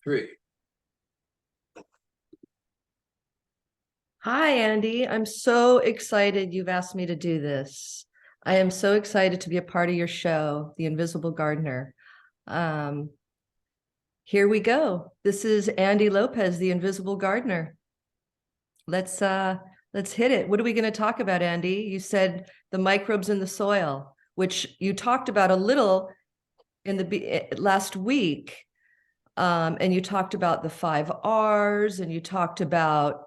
Three. Hi, Andy. I'm so excited you've asked me to do this. I am so excited to be a part of your show, The Invisible Gardener. Um, Here we go. This is Andy Lopez, The Invisible Gardener. Let's hit it. What are we going to talk about, Andy? You said the microbes in the soil, which you talked about a little in the last week. And you talked about the 5 R's, and you talked about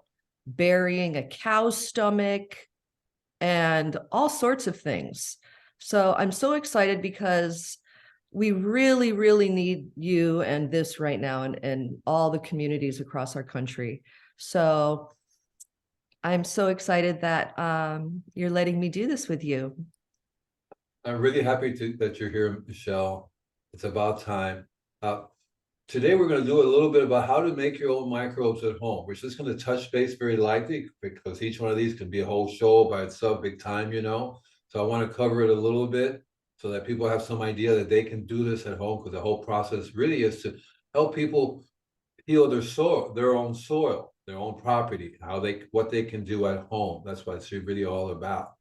burying a cow's stomach and all sorts of things. So I'm so excited because we really, really need you and this right now, and all the communities across our country. So I'm so excited that you're letting me do this with you. I'm really happy that you're here, Michelle. It's about time. Uh, Today, we're going to do a little bit about how to make your own microbes at home. We're just going to touch base very lightly because each one of these can be a whole show by itself, big time, you know. So I want to cover it a little bit so that people have some idea that they can do this at home, because the whole process really is to help people heal their soil, their own property, what they can do at home. That's what it's really all about.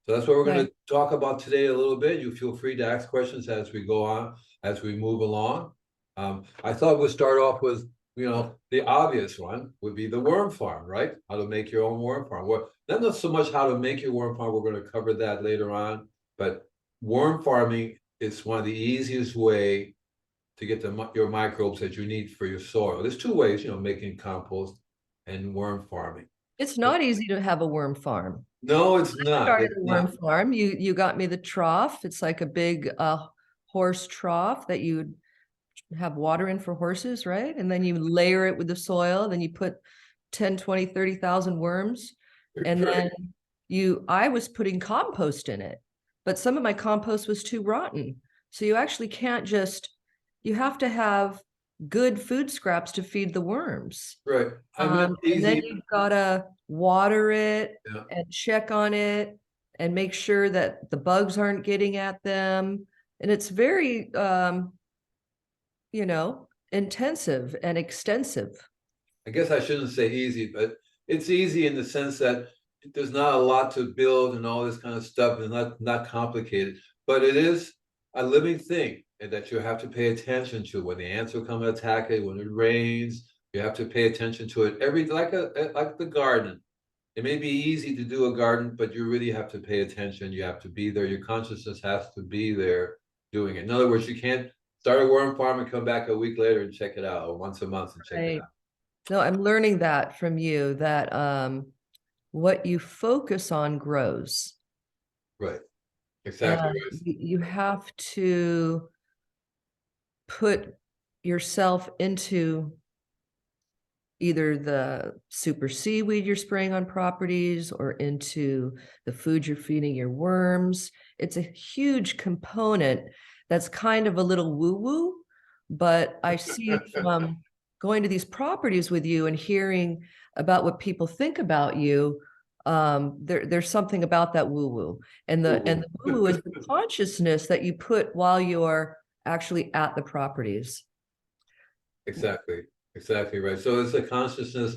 So that's what we're going Right. to talk about today a little bit. You feel free to ask questions as we go on, as we move along. I thought we'd start off with, the obvious one would be the worm farm, right? How to make your own worm farm. Well, not so much how to make your worm farm. We're going to cover that later on. But worm farming is one of the easiest way to get your microbes that you need for your soil. There's two ways, making compost and worm farming. It's not easy to have a worm farm. No, it's not. Started It's a worm not. farm. You got me the trough. It's like a big horse trough that you have water in for horses, right? And then you layer it with the soil, then you put 10, 20, 30,000 worms. And then I was putting compost in it, but some of my compost was too rotten. So you actually can't just, you have to have good food scraps to feed the worms. Right. I meant And then easy. you've got to water it Yeah. and check on it and make sure that the bugs aren't getting at them. And it's very, intensive and extensive. I guess I shouldn't say easy, but it's easy in the sense that there's not a lot to build and all this kind of stuff, and not complicated. But it is a living thing and that you have to pay attention to. When the ants will come and attack it, when it rains, you have to pay attention to it. Like the garden. It may be easy to do a garden, but you really have to pay attention. You have to be there. Your consciousness has to be there doing it. In other words, you can't start a worm farm and come back a week later and check it out, or once a month and check it Right. out. No, I'm learning that from you, that what you focus on grows. Right. Exactly And right. you have to put yourself into either the super seaweed you're spraying on properties or into the food you're feeding your worms. It's a huge component that's kind of a little woo-woo, but I see from going to these properties with you and hearing about what people think about you, there's something about that woo-woo. And the woo-woo is the consciousness that you put while you're actually at the properties. Exactly. Exactly right. So it's a consciousness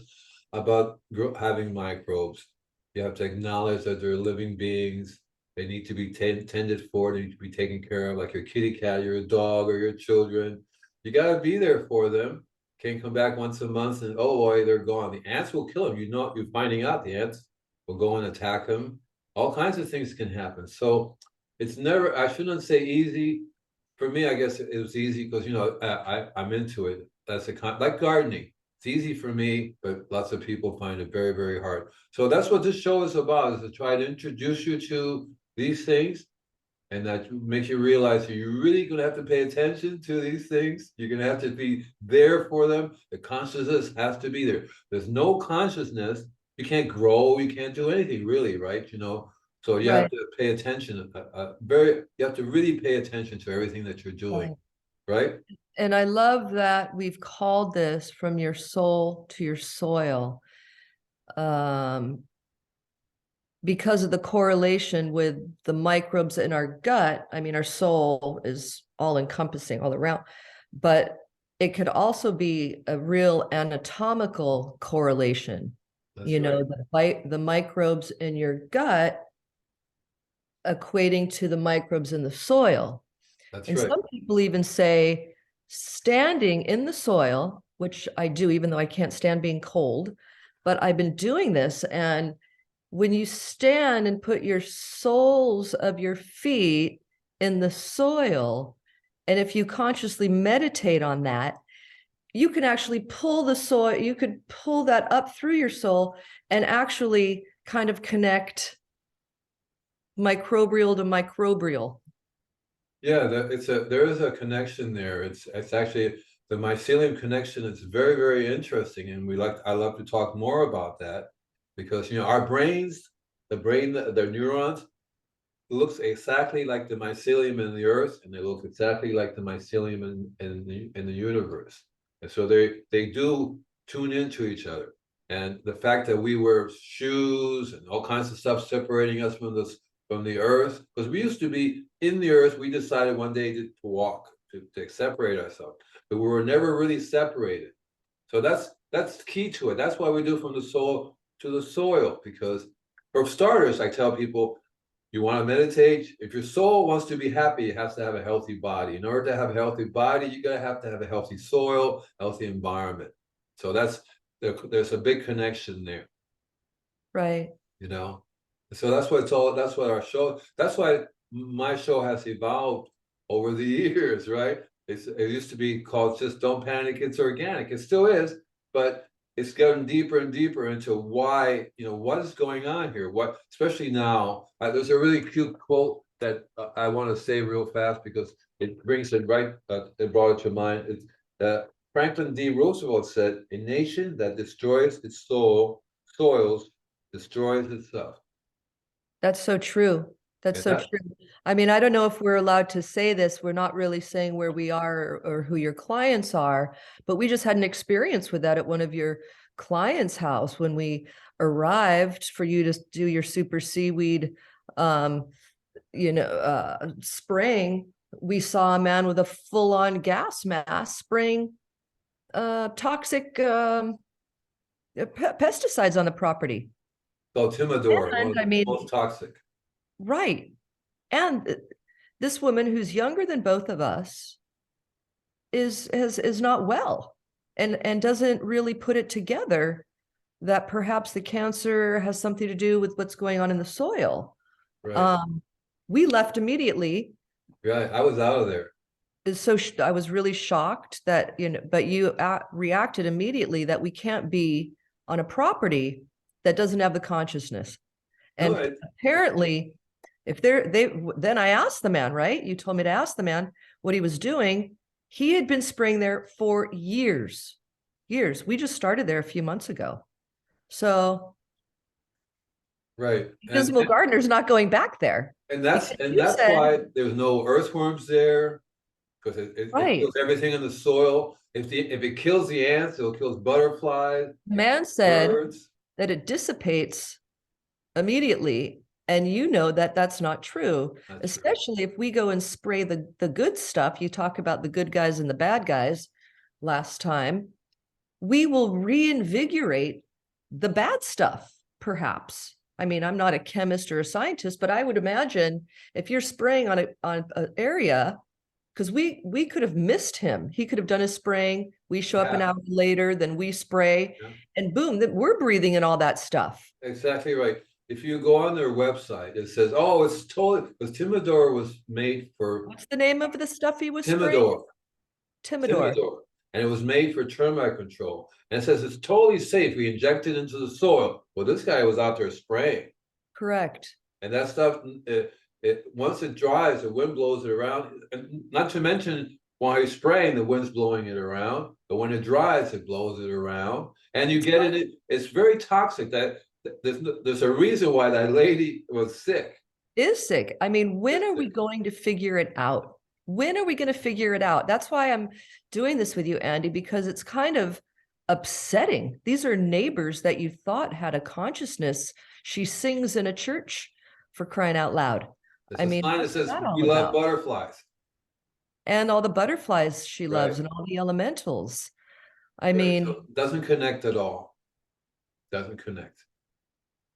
about having microbes. You have to acknowledge that they're living beings. They need to be tended for. They need to be taken care of, like your kitty cat, your dog, or your children. You got to be there for them. Can't come back once a month and oh boy, they're gone. The ants will kill them. You're finding out the ants will go and attack them. All kinds of things can happen. So it's never. I shouldn't say easy. For me, I guess it was easy because I'm into it. That's like gardening. It's easy for me, but lots of people find it very, very hard. So that's what this show is about: is to try to introduce you to these things, and that makes you realize that you're really going to have to pay attention to these things. You're going to have to be there for them. The consciousness has to be there. There's no consciousness, you can't grow, you can't do anything really, right? So you have Right. to pay attention. You have to really pay attention to everything that you're doing, Right. right? And I love that we've called this from your soul to your soil, um, because of the correlation with the microbes in our gut. I mean, our soul is all encompassing all around, but it could also be a real anatomical correlation. That's You right. know, the microbes in your gut equating to the microbes in the soil. That's And right. some people even say standing in the soil, which I do, even though I can't stand being cold, but I've been doing this. And when you stand and put your soles of your feet in the soil, and if you consciously meditate on that, you can actually pull the soil, you could pull that up through your soul and actually kind of connect microbial to microbial. Yeah, there is a connection there. It's actually the mycelium connection is very, very interesting, and I love to talk more about that because our brains, the neurons looks exactly like the mycelium in the earth, and they look exactly like the mycelium in the universe. And so they do tune into each other. And the fact that we wear shoes and all kinds of stuff separating us from the earth, because we used to be in the earth, we decided one day to walk, to separate ourselves, but we were never really separated. So that's key to it. That's why we do from the soul to the soil, because for starters, I tell people, you want to meditate. If your soul wants to be happy, it has to have a healthy body. In order to have a healthy body, you're going to have a healthy soil, healthy environment. So there's a big connection there, Right. you know. So that's what our show. That's why my show has evolved over the years, right? It used to be called just Don't Panic, It's Organic. It still is, but it's gotten deeper and deeper into why, what is going on here. What, especially now, there's a really cute quote that I want to say real fast because it brings it right. It brought it to mind. It's Franklin D. Roosevelt said, "A nation that destroys its soils destroys itself." That's so true. That's And so true. I mean, I don't know if we're allowed to say this. We're not really saying where we are or who your clients are, but we just had an experience with that at one of your clients' house when we arrived for you to do your super seaweed um, spraying. We saw a man with a full-on gas mask spraying toxic pesticides on the property. called Timidor, one And of I the mean, most toxic. right. And this woman who's younger than both of us is not well and doesn't really put it together that perhaps the cancer has something to do with what's going on in the soil. Right. Um, we left immediately. Right. I was out of there. So I was really shocked that, but you reacted immediately that we can't be on a property that doesn't have the consciousness. No, And apparently, if then I asked the man, right? You told me to ask the man what he was doing. He had been spraying there for years, years. We just started there a few months ago. So right. Invisible Gardener's not going back there. And that's Because and you that's said, why there's no earthworms there, because it right. kills everything in the soil. If it kills the ants, it kills butterflies, The man said birds. that it dissipates immediately. And you know that that's not true, That's right. especially if we go and spray the good stuff. You talk about the good guys and the bad guys last time. We will reinvigorate the bad stuff, perhaps. I mean, I'm not a chemist or a scientist, but I would imagine if you're spraying on an area, because we could have missed him. He could have done his spraying. We show up an Yeah. hour later, then we spray, Yeah. and boom, then we're breathing in all that stuff. Exactly right. If you go on their website, it says, "Oh, it's totally," because Timidor was made for What's the name of the stuff he was spraying? Timidor. Timidor. Timidor, and it was made for termite control. And it says it's totally safe. We inject it into the soil. Well, this guy was out there spraying, Correct. and that stuff, once it dries, the wind blows it around. And not to mention, while he's spraying, the wind's blowing it around. But when it dries, it blows it around, and you get it. It's very toxic. There's a reason why that lady was sick. Is sick. I mean, when It's are we sick. going to figure it out? When are we going to figure it out? That's why I'm doing this with you, Andy, because it's kind of upsetting. These are neighbors that you thought had a consciousness. She sings in a church, for crying out loud. It's I a mean, sign that what's says that all we love about? butterflies. and all the butterflies she loves Right. and all the elementals. I Right. mean, So doesn't connect at all. Doesn't connect.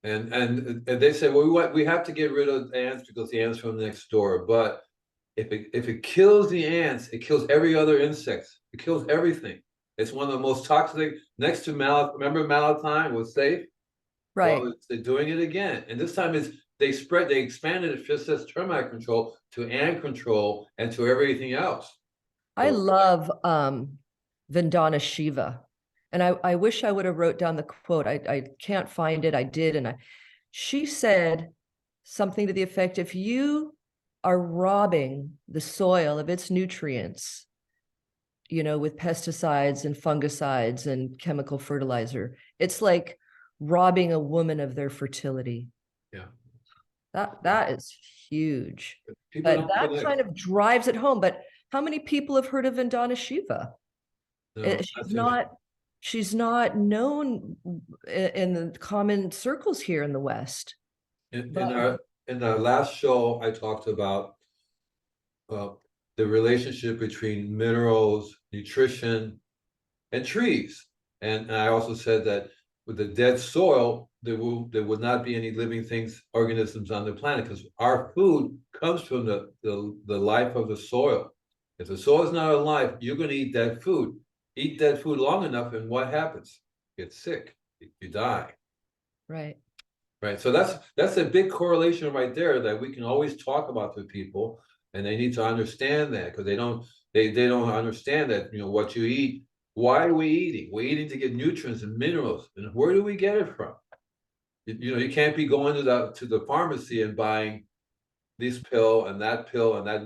And they say, well, we have to get rid of ants because the ants from next door. But if it kills the ants, it kills every other insect. It kills everything. It's one of the most toxic. Next to mallet, remember malatine was safe. right. Well, they're doing it again, and this time they expanded it just as termite control to ant control and to everything else. I So love Vandana Shiva. And I wish I would have wrote down the quote. I can't find it. I did. And she said something to the effect, if you are robbing the soil of its nutrients, with pesticides and fungicides and chemical fertilizer, it's like robbing a woman of their fertility. yeah, That is huge. people But don't that connect. kind of drives it home. But how many people have heard of Vandana Shiva? No, She's that's it. not known in the common circles here in the West. In, But in our in our last show, I talked about uh, the relationship between minerals, nutrition, and trees. And I also said that with the dead soil, there would not be any living things, organisms on the planet, because our food comes from the life of the soil. If the soil is not alive, you're going to eat that food. Eat that food long enough, and what happens? You get sick. You die. right. Right. So that's a big correlation right there that we can always talk about to people, and they need to understand that because they don't understand that what you eat. Why are we eating? We're eating to get nutrients and minerals, and where do we get it from? You can't be going to the pharmacy and buying this pill and that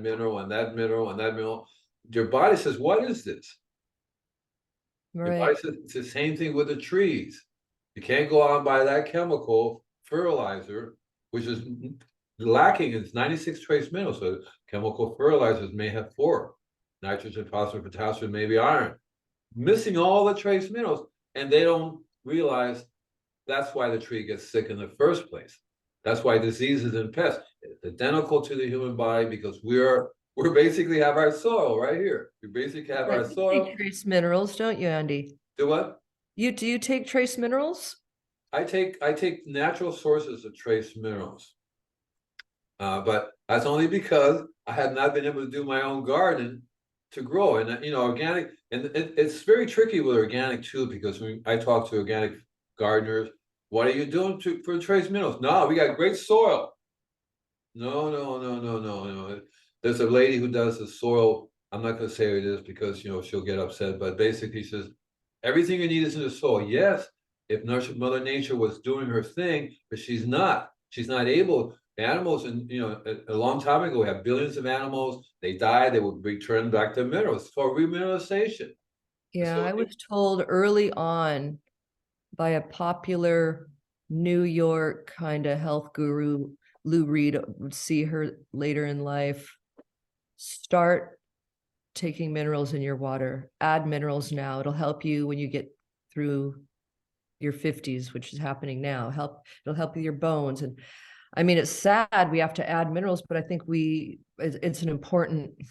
mineral and that mineral and that mineral. Your body says, "What is this?" Your body Right. says it's the same thing with the trees. You can't go out and buy that chemical fertilizer, which is lacking in 96 trace minerals. So chemical fertilizers may have 4: nitrogen, phosphorus, potassium, maybe iron, missing all the trace minerals, and they don't realize that's why the tree gets sick in the first place. That's why diseases and pests, it's identical to the human body because we're basically have our soil right here. We basically have Right. our You take soil. trace minerals, don't you, Andy? Do what? Do you take trace minerals? I take natural sources of trace minerals, but that's only because I have not been able to do my own garden to grow. And organic, and it's very tricky with organic too because when I talk to organic gardeners, what are you doing for trace minerals? No, we got great soil. No, no, no, no, no, no. There's a lady who does the soil. I'm not going to say who it is because she'll get upset. But basically, she says everything you need is in the soil. Yes, if Mother Nature was doing her thing, but she's not. She's not able. Animals, and a long time ago, we have billions of animals. They die. They will return back to minerals. It's called remineralization. And Yeah, so, I was told early on by a popular New York kind of health guru, Lou Reed, would see her later in life. Start taking minerals in your water. Add minerals now. It'll help you when you get through your 50s, which is happening now. It'll help with your bones. And I mean, it's sad we have to add minerals, but I think it's an important it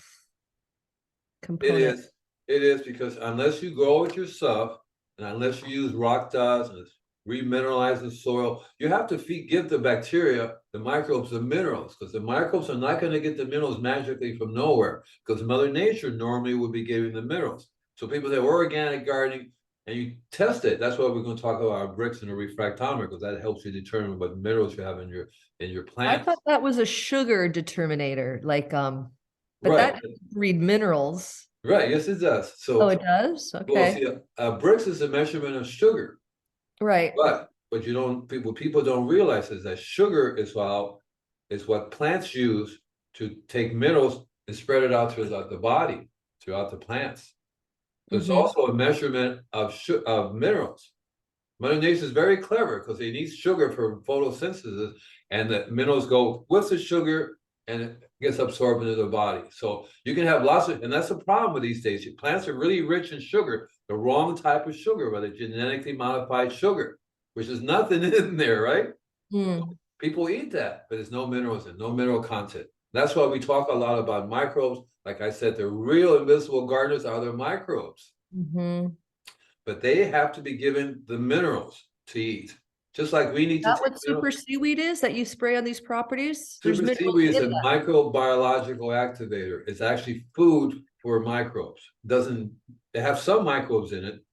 component. is. It is because unless you grow it yourself, and unless you use rock dust and remineralize the soil, you have to give the bacteria, the microbes, the minerals, because the microbes are not going to get the minerals magically from nowhere, because Mother Nature normally would be giving the minerals. So people say, we're organic gardening, and you test it. That's why we're going to talk about our bricks and a refractometer, because that helps you determine what minerals you have in your I plants. thought that was a sugar determinator, but Right, that read minerals. right. Yes, it does. Oh, So, it does? well, Okay. see, bricks is a measurement of sugar. Right. But you don't people don't realize is that sugar is what plants use to take minerals and spread it out throughout the body, throughout the plants. So it's Mm-hmm. also a measurement of minerals. Mother Nature is very clever because they need sugar for photosynthesis, and the minerals go with the sugar and it gets absorbed into the body. So you can have lots of, and that's the problem with these days. Plants are really rich in sugar, the wrong type of sugar, whether genetically modified sugar, which is nothing in there, right? Mm. People eat that, but there's no minerals and no mineral content. That's why we talk a lot about microbes. Like I said, the real invisible gardeners are the microbes, Mhm. but they have to be given the minerals to eat. Just like we need to That take what super seaweed is that you spray on these properties? There's Super minerals seaweed is in a that. microbiological activator. It's actually food for microbes. Doesn't They have some microbes in it,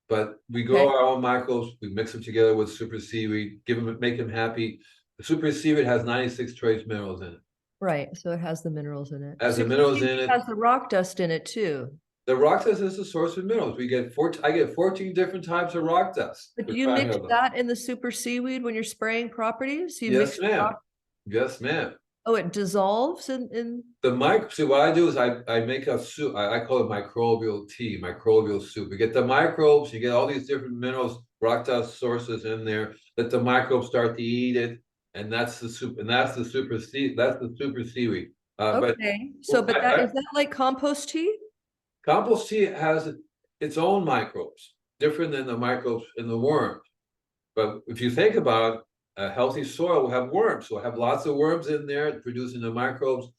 but we grow Okay. our own microbes. We mix them together with super seaweed, give them, make them happy. The super seaweed has 96 trace minerals in it. Right, so it has the minerals in it. Has the Super minerals in seaweed it. has the rock dust in it too. The rock dust is the source of minerals. I get 14 different types of rock dust. But For do you crying mix out loud. that in the super seaweed when you're spraying properties? You Yes, mix ma'am. rock, Yes, ma'am. oh, it dissolves in See what I do is I make a soup. I call it microbial tea, microbial soup. You get the microbes, you get all these different minerals, rock dust sources in there. Let the microbes start to eat it, and that's the soup. And that's the super seaweed. But okay. So but that is that like compost tea? compost tea has its own microbes, different than the microbes in the worms. But if you think about it, a healthy soil will have worms. So we'll have lots of worms in there producing the microbes.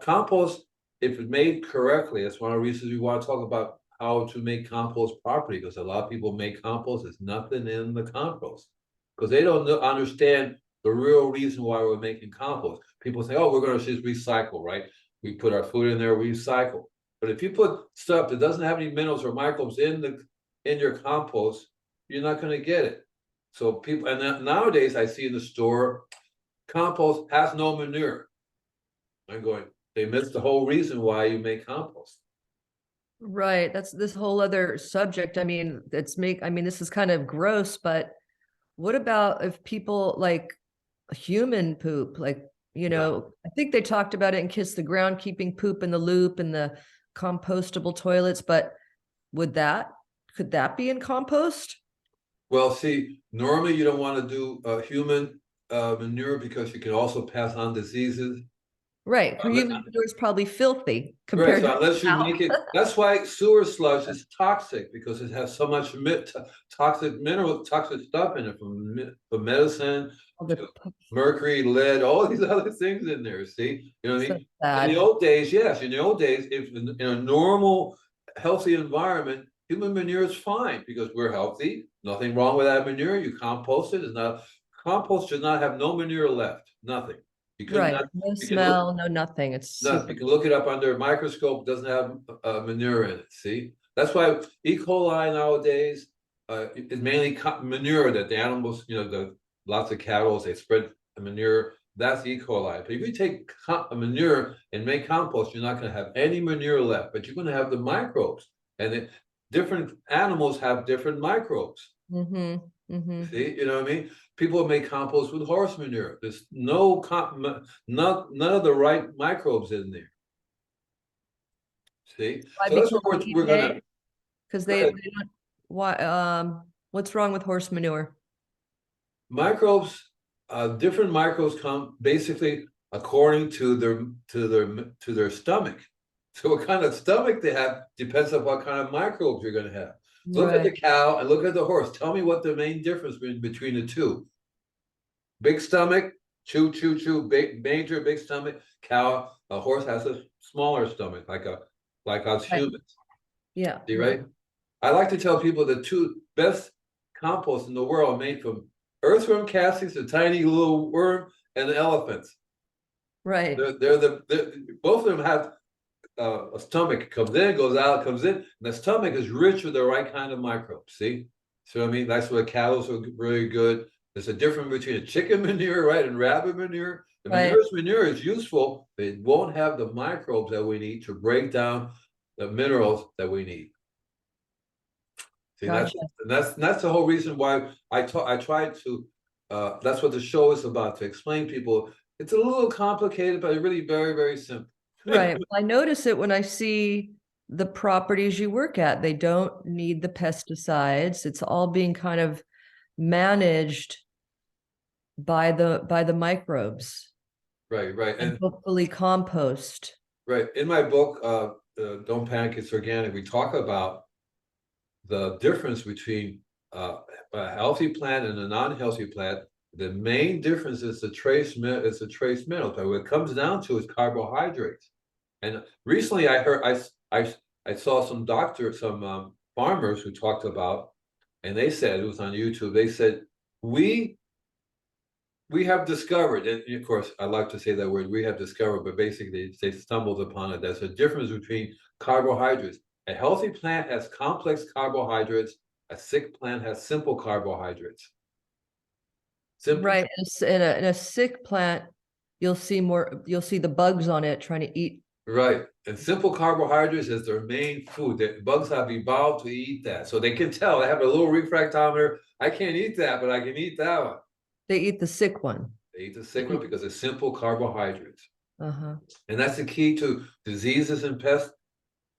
Compost, if it's made correctly, that's one of the reasons we want to talk about how to make compost properly, because a lot of people make compost, there's nothing in the compost. Because they don't understand the real reason why we're making compost. People say, oh, we're going to just recycle, right? We put our food in there, recycle. But if you put stuff that doesn't have any minerals or microbes in your compost, you're not going to get it. So people, and nowadays I see in the store, compost has no manure. I'm going, they missed the whole reason why you make compost. Right, that's this whole other subject. I mean, I mean, this is kind of gross, but what about if people like human poop? Like, No. I think they talked about it in Kiss the Ground, keeping poop in the loop and the compostable toilets, but could that be in compost? Well, see, normally you don't want to do human manure because you can also pass on diseases. Right, Unle- human manure is probably filthy Right, compared so to unless you cow. make it, that's why sewer sludge is toxic because it has so much toxic mineral, toxic stuff in it from medicine All to the mercury, lead, all these other things in there. See, you know what I so mean? In the sad. old days, yes, in the old days, if in a normal, healthy environment, human manure is fine because we're healthy. Nothing wrong with that manure. You compost it. It's not compost should not have no manure left. Nothing. You could Right, not. no You can look. smell, no nothing. It's No, super. you can look it up under a microscope, doesn't have manure in it, see? That's why E. coli nowadays is mainly manure that the animals, lots of cattle, they spread the manure, that's E. coli. But if you take manure and make compost, you're not gonna have any manure left, but you're gonna have the microbes. And different animals have different microbes. Mm-hmm, mm-hmm. See, you know what I mean? People make compost with horse manure. There's none of the right microbes in there. See, Why? so that's Because what we're gonna. because Go they ahead. don't, why, what's wrong with horse manure? Microbes, different microbes come basically according to their stomach. So what kind of stomach they have depends on what kind of microbes you're gonna have. Look at Right, the cow and look at the horse. Tell me what the main difference between the two. Big stomach, chew, chew, chew, big stomach. Cow, a horse has a smaller stomach, like us right. humans. Yeah, See, yeah. right? I like to tell people the two best composts in the world made from earthworm castings, a tiny little worm, and elephants. Right. They're both of them have a stomach comes in, goes out, comes in, and the stomach is rich with the right kind of microbes. See, so I mean that's where cows are really good. There's a difference between a chicken manure, right, and rabbit manure. The Right. manure is useful, but it won't have the microbes that we need to break down the minerals that we need. See, Gotcha. that's the whole reason why I tried to that's what the show is about, to explain people. It's a little complicated, but really very, very simple. Right. Well, I notice it when I see the properties you work at. They don't need the pesticides. It's all being kind of managed by the microbes Right, right. and And hopefully compost. right. In my book, Don't Panic, It's Organic, we talk about the difference between a healthy plant and a non-healthy plant. The main difference is the trace minerals. But what it comes down to is carbohydrates. And recently, I saw some farmers who talked about, and they said it was on YouTube. They said we we have discovered, and of course, I like to say that word, we have discovered, but basically they stumbled upon it. There's a difference between carbohydrates. A healthy plant has complex carbohydrates. A sick plant has simple carbohydrates. Simple, Right. In a sick plant, you'll see the bugs on it trying to eat. right. And simple carbohydrates is their main food. The bugs have evolved to eat that. So they can tell, they have a little refractometer. I can't eat that, but I can eat that one. They eat the sick one. They eat the sick one because it's simple carbohydrates. Uh-huh. And that's the key to diseases and pests,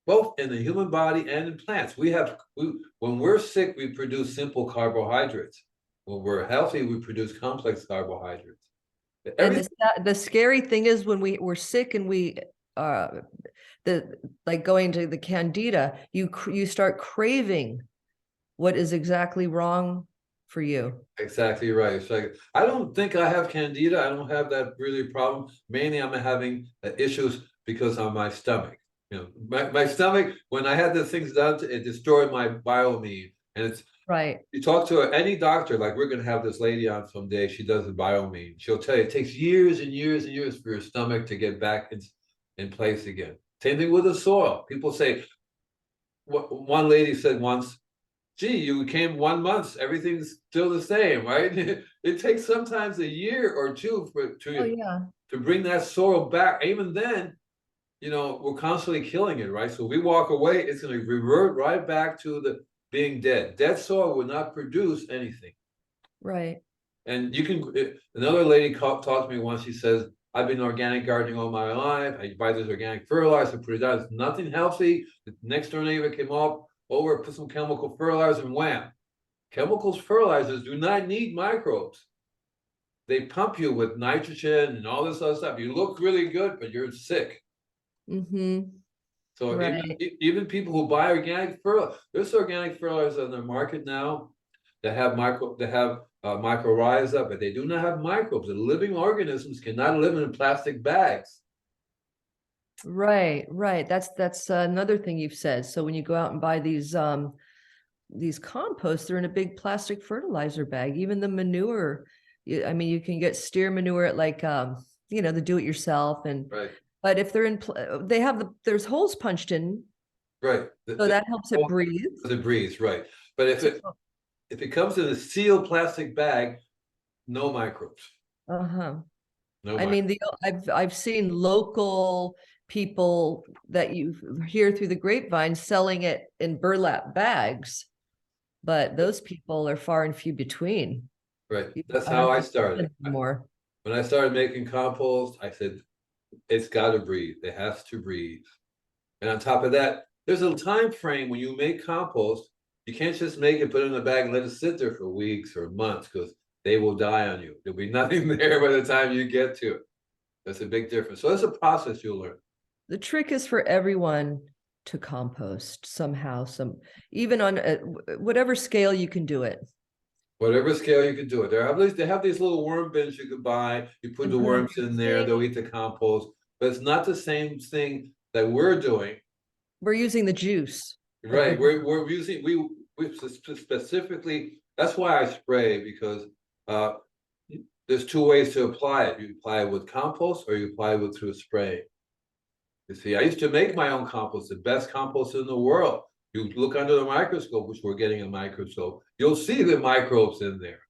both in the human body and in plants. When we're sick, we produce simple carbohydrates. When we're healthy, we produce complex carbohydrates. And the scary thing is when we're sick and we like going to the candida, you start craving what is exactly wrong for you. Exactly right. It's like, I don't think I have candida. I don't have that really problem. Mainly I'm having issues because of my stomach. You know, my stomach, when I had the things done, it destroyed my biomean. And it's Right. you talk to any doctor, like we're gonna have this lady on someday, she does the biomean. She'll tell you it takes years and years and years for your stomach to get back in place again. Same thing with the soil. People say, one lady said once, gee, you came 1 month, everything's still the same, right? It takes sometimes a year or two to bring that soil back. Even then, you know, we're constantly killing it, right? So we walk away, it's going to revert right back to the being dead. Dead soil will not produce anything. Right. And you can, another lady talked to me once, she says, I've been organic gardening all my life. I buy this organic fertilizer, put it down. It's nothing healthy. The next door neighbor came up over, put some chemical fertilizer, and wham. Chemicals fertilizers do not need microbes. They pump you with nitrogen and all this other stuff. You look really good, but you're sick. Mm-hmm. So right. even people who buy organic fertilizer, there's organic fertilizer on the market now that have mycorrhiza, but they do not have microbes. The living organisms cannot live in plastic bags. Right. That's another thing you've said. So when you go out and buy these composts, they're in a big plastic fertilizer bag. Even the manure, I mean, you can get steer manure at like the do-it-yourself, and right. But if they're there's holes punched in, right, so that helps it breathe. It breathes, right? But if it comes in a sealed plastic bag, no microbes. Uh-huh. No I mean, I've seen local people that you hear through the grapevine selling it in burlap bags, but those people are far and few between. Right. That's how I started. More. When I started making compost, I said, it's got to breathe. It has to breathe. And on top of that, there's a time frame when you make compost. You can't just make it, put it in a bag, and let it sit there for weeks or months, because they will die on you. There'll be nothing there by the time you get to it. That's a big difference. So that's a process you'll learn. The trick is for everyone to compost somehow, even on whatever scale you can do it. Whatever scale you can do it. They have these little worm bins you can buy. You put the worms in there, they'll eat the compost. But it's not the same thing that we're doing. We're using the juice. Right. We're using we specifically, that's why I spray, because there's two ways to apply it. You apply it with compost or you apply it through a spray. You see, I used to make my own compost, the best compost in the world. You look under the microscope, which we're getting a microscope, you'll see the microbes in there.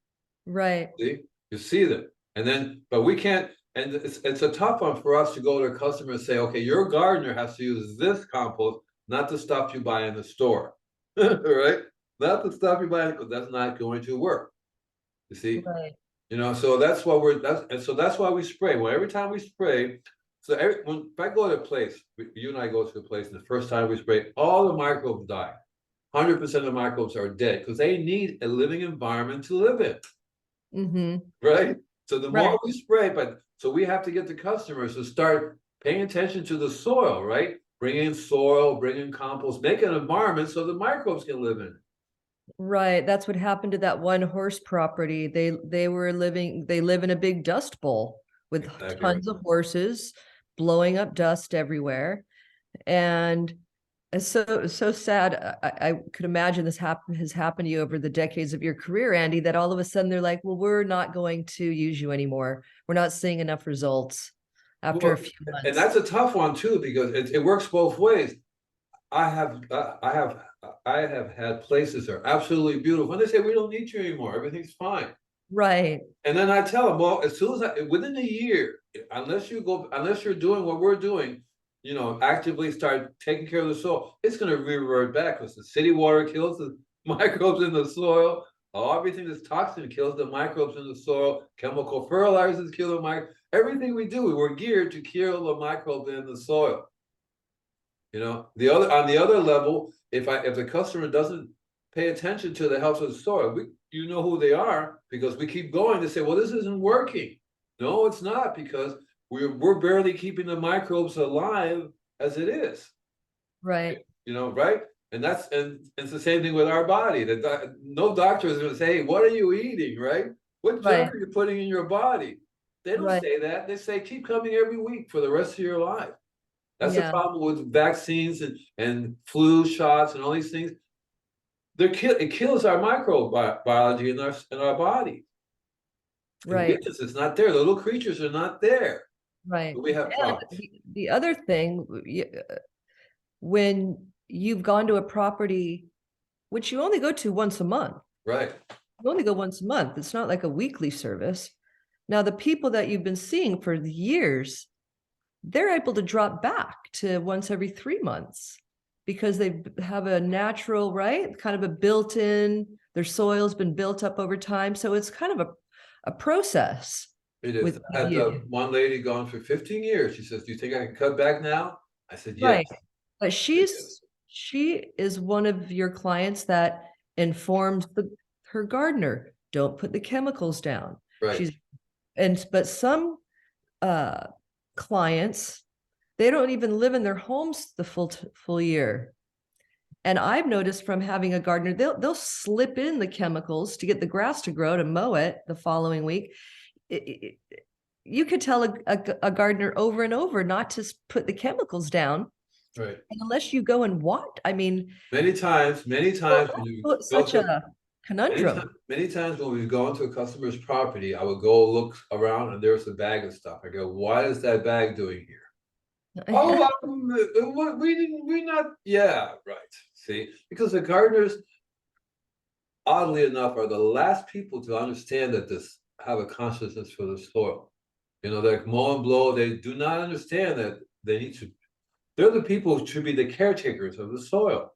Right. See? You see them. And then, but we can't, and it's a tough one for us to go to a customer and say, okay, your gardener has to use this compost, not the stuff you buy in the store. Right? Not the stuff you buy, because that's not going to work. You see? Right. You know, so that's why that's why we spray. Well, every time we spray, so if I go to a place, you and I go to a place, and the first time we spray, all the microbes die. 100% of the microbes are dead because they need a living environment to live in. Mm-hmm. Right? So the more we spray, so we have to get the customers to start paying attention to the soil, right? Bring in soil, bring in compost, make an environment so the microbes can live in it. Right. That's what happened to that one horse property. They live in a big dust bowl with Exactly right. tons of horses blowing up dust everywhere. And it's so sad. I could imagine has happened to you over the decades of your career, Andy, that all of a sudden they're like, well, we're not going to use you anymore. We're not seeing enough results after a Well, few and months. that's a tough one too, because it works both ways. I have, I have had places that are absolutely beautiful, and they say we don't need you anymore. Everything's fine. Right. And then I tell them, well, as soon as within a year, unless you're doing what we're doing, actively start taking care of the soil, it's going to revert back because the city water kills the microbes in the soil. Everything that's toxin kills the microbes in the soil. Chemical fertilizers kill the microbes. Everything we do, we were geared to kill the microbes in the soil. On the other level, if the customer doesn't pay attention to the health of the soil, you know who they are because we keep going to say, well, this isn't working. No, it's not because we're barely keeping the microbes alive as it is. Right. Right? And it's the same thing with our body. No doctor is going to say, hey, what are you eating, right? What junk Right. are you putting in your body? They don't Right. say that. They say keep coming every week for the rest of your life. That's the Yeah. problem with vaccines and flu shots and all these things. It kills our microbiology in our body. And Right. because it's not there. The little creatures are not there. Right. But we have And problems. the other thing, when you've gone to a property, which you only go to once a month, Right. you only go once a month. It's not like a weekly service. Now, the people that you've been seeing for the years, they're able to drop back to once every 3 months because they have a natural, right? Kind of a built-in, their soil's been built up over time. So it's kind of a process It is. with I had you. one lady gone for 15 years. She says, do you think I can cut back now? I said, yes. Right. But Yes. she is one of your clients that informed her gardener, don't put the chemicals down. Right. But some uh clients, they don't even live in their homes the full year. And I've noticed from having a gardener, they'll slip in the chemicals to get the grass to grow to mow it the following week. You could tell a gardener over and over not to put the chemicals down. Right. And unless you go and what? I mean, Many times when you it's go such to a conundrum. many times when we go into a customer's property, I would go look around and there's a bag of stuff. I go, what is that bag doing here? Oh, we not, yeah, right. See, because the gardeners, oddly enough, are the last people to understand that this have a consciousness for the soil. They're mow and blow, they do not understand that they're the people who should be the caretakers of the soil,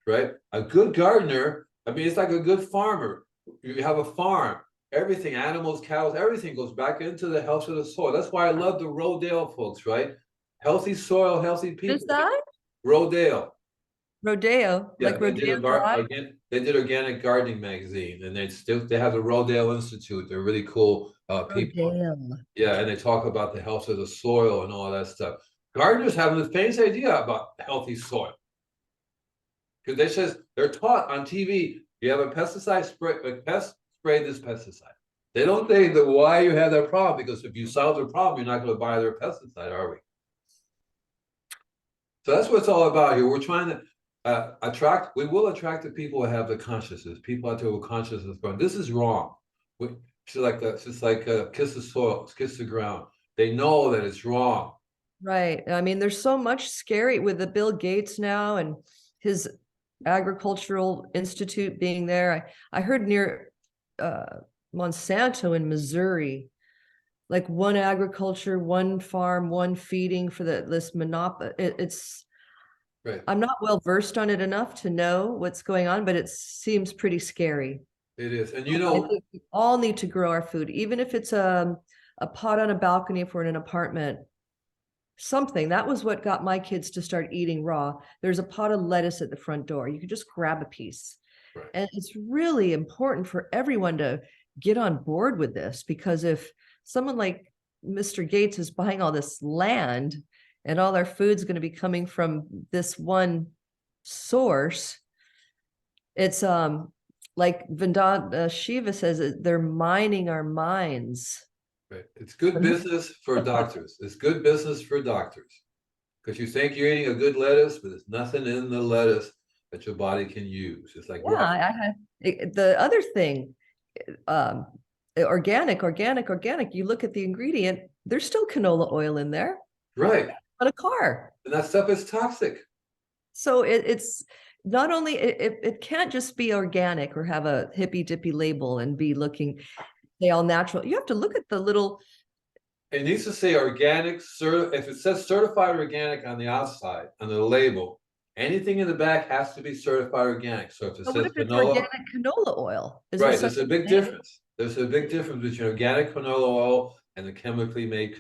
right? A good gardener, I mean, it's like a good farmer. You have a farm, everything, animals, cows, everything goes back into the health of the soil. That's why I love the Rodale folks, right? Healthy soil, healthy What is people. that? Rodale. Rodeo, Yeah, like Rodeo Drive? they did organic gardening magazine, and they have the Rodale Institute. They're really cool people. Rodeo. Yeah, and they talk about the health of the soil and all that stuff. Gardeners have the famous idea about healthy soil because they're taught on TV. You have a pesticide spray, a pest spray this pesticide. They don't say that why you have that problem because if you solve the problem, you're not going to buy their pesticide, are we? So that's what it's all about here. We're trying to we will attract the people who have the consciousness, people out there with consciousness going, this is wrong. It's just like kiss the soil, kiss the ground. They know that it's wrong. Right. I mean, there's so much scary with the Bill Gates now and his agricultural institute being there. I heard near uh, Monsanto in Missouri, like one agriculture, one farm, one feeding for this monopoly. It's Right. I'm not well versed on it enough to know what's going on, but it seems pretty scary. It is. And I think we all need to grow our food, even if it's a pot on a balcony if we're in an apartment. Something that was what got my kids to start eating raw. There's a pot of lettuce at the front door. You could just grab a piece. right. And it's really important for everyone to get on board with this because if someone like Mr. Gates is buying all this land and all our food's going to be coming from this one source, It's like Vedanta Shiva says, they're mining our minds. Right. It's good business for doctors. It's good business for doctors. Because you think you're eating a good lettuce, but there's nothing in the lettuce that your body can use. It's like Yeah, rough. I had the other thing, um, organic. You look at the ingredient, there's still canola oil in there Right. on a car. And that stuff is toxic. So it's not only it can't just be organic or have a hippy dippy label and be looking say all natural. You have to look at the little. It needs to say organic, if it says certified organic on the outside, on the label, anything in the back has to be certified organic. So if it But what says if it's canola, organic canola oil? Is there right, such there's a a big thing? difference. There's a big difference between organic canola oil and the chemically made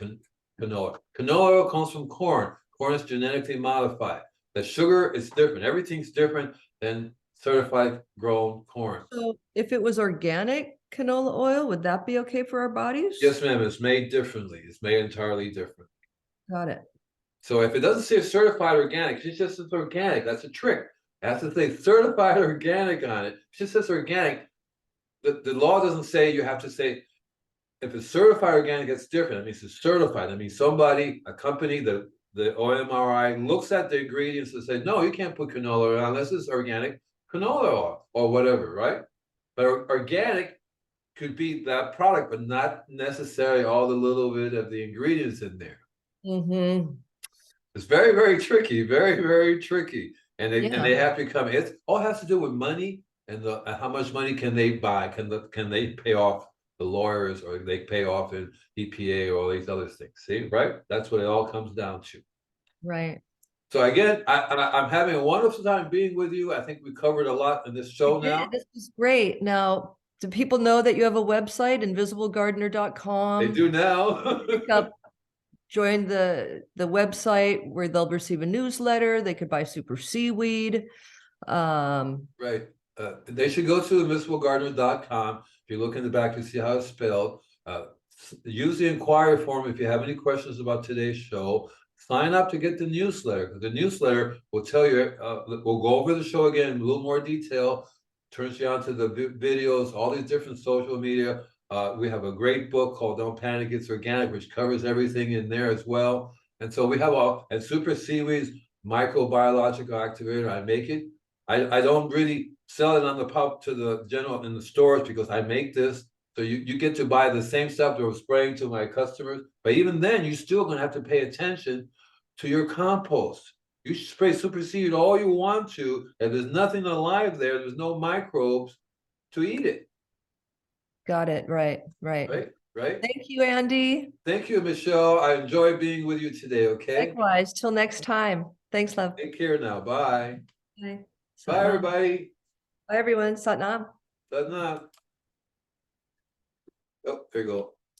canola. Canola oil comes from corn. Corn is genetically modified. The sugar is different. Everything's different than certified grown corn. So if it was organic canola oil, would that be okay for our bodies? Yes, ma'am, it's made differently. It's made entirely different. Got it. So if it doesn't say certified organic, it just says organic. That's a trick. It has to say certified organic on it. It just says organic. The law doesn't say you have to say, if it's certified organic, it's different. It means it's certified. That means somebody, a company, the OMRI looks at the ingredients and say, no, you can't put canola oil unless it's organic canola oil or whatever, right? But organic could be that product, but not necessarily all the little bit of the ingredients in there. Mm-hmm. It's very, very tricky, very, very tricky. And they Yeah. have to come. It all has to do with money and how much money can they buy? Can they pay off the lawyers, or they pay off an EPA or all these other things? See, right? That's what it all comes down to. Right. So again, I'm having a wonderful time being with you. I think we covered a lot in this show now. This is great. Now, do people know that you have a website, They invisiblegardener.com? do now. Join the website where they'll receive a newsletter. They could buy Super Seaweed. Right. They should go to invisiblegardener.com. If you look in the back, you see how it's spelled. Use the inquiry form if you have any questions about today's show. Sign up to get the newsletter, because the newsletter will tell you, we'll go over the show again in a little more detail, turns you on to the videos, all these different social media. We have a great book called Don't Panic, It's Organic, which covers everything in there as well. And so we have and Super Seaweed's microbiological activator. I make it. I don't really sell it on the pub to the general in the stores, because I make this. So you get to buy the same stuff that we're spraying to my customers. But even then, you're still going to have to pay attention to your compost. You should spray Super Seaweed all you want to. If there's nothing alive there, there's no microbes to eat it. Got it. Right. Right. Thank you, Andy. Thank you, Michelle. I enjoy being with you today. Okay. Likewise. Till next time. Thanks, love. Take care now. Bye. Bye. Bye, everybody. Bye, everyone. Satnam. Satnam. Oh, there you go.